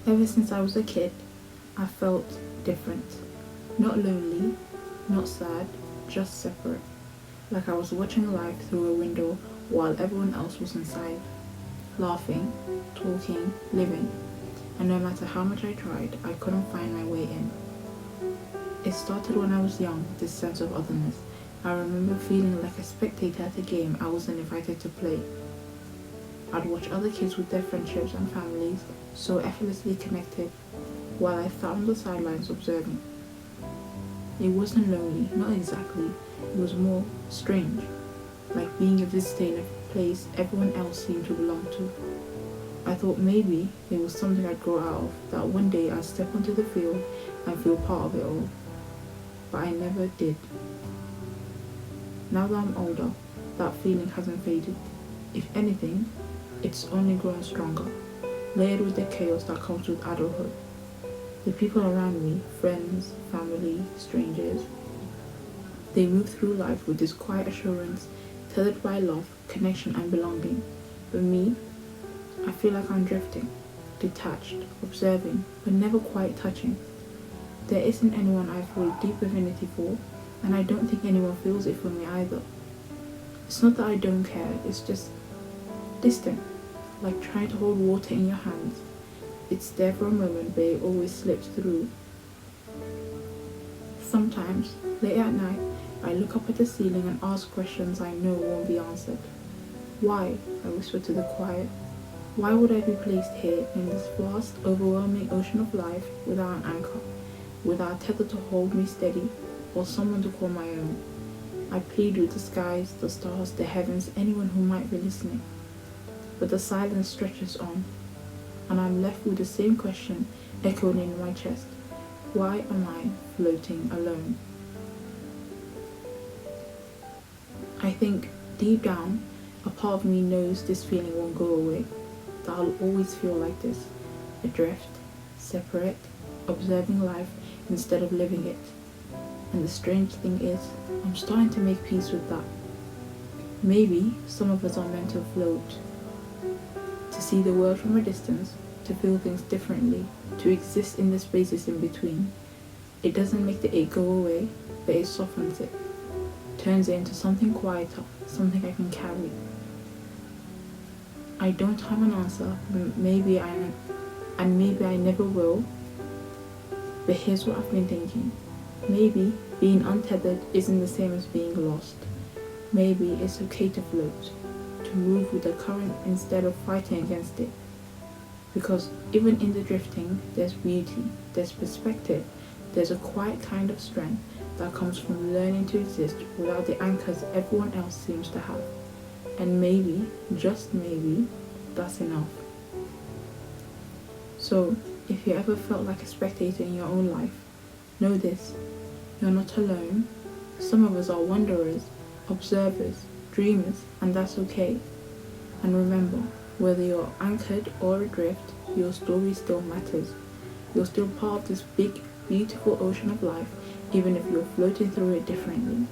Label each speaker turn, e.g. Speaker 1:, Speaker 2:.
Speaker 1: Ever since I was a kid, I felt different. Not lonely, not sad, just separate. Like I was watching life through a window while everyone else was inside, laughing, talking, living. And no matter how much I tried, I couldn't find my way in. It started when I was young, this sense of otherness. I remember feeling like a spectator at a game I wasn't invited to play. I'd watch other kids with their friendships and families, so effortlessly connected, while I sat on the sidelines observing. It wasn't lonely, not exactly. It was more strange, like being a visitor in a place everyone else seemed to belong to. I thought maybe it was something I'd grow out of, that one day I'd step onto the field and feel part of it all. But I never did. Now that I'm older, that feeling hasn't faded. If anything, it's only grown stronger, layered with the chaos that comes with adulthood. The people around me, friends, family, strangers, they move through life with this quiet assurance, tethered by love, connection, and belonging. But me, I feel like I'm drifting, detached, observing, but never quite touching. There isn't anyone I feel deep affinity for, and I don't think anyone feels it for me either. It's not that I don't care, it's just distant, like trying to hold water in your hands. It's there for a moment, but it always slips through. Sometimes, late at night, I look up at the ceiling and ask questions I know won't be answered. Why? I whisper to the quiet. Why would I be placed here in this vast, overwhelming ocean of life without an anchor, without a tether to hold me steady, or someone to call my own? I plead with the skies, the stars, the heavens, anyone who might be listening. But the silence stretches on, and I'm left with the same question echoing in my chest. Why am I floating alone? I think deep down, a part of me knows this feeling won't go away, that I'll always feel like this, adrift, separate, observing life instead of living it. And the strange thing is, I'm starting to make peace with that. Maybe some of us are meant to float, to see the world from a distance, to feel things differently, to exist in the spaces in between. It doesn't make the ache go away, but it softens it, turns it into something quieter, something I can carry. I don't have an answer, maybe I never will, but here's what I've been thinking. Maybe being untethered isn't the same as being lost. Maybe it's okay to float, to move with the current instead of fighting against it. Because even in the drifting, there's beauty, there's perspective, there's a quiet kind of strength that comes from learning to exist without the anchors everyone else seems to have. And maybe, just maybe, that's enough. So, if you ever felt like a spectator in your own life, know this, you're not alone. Some of us are wanderers, observers, dreamers, and that's okay. And remember, whether you're anchored or adrift, your story still matters. You're still part of this big, beautiful ocean of life, even if you're floating through it differently.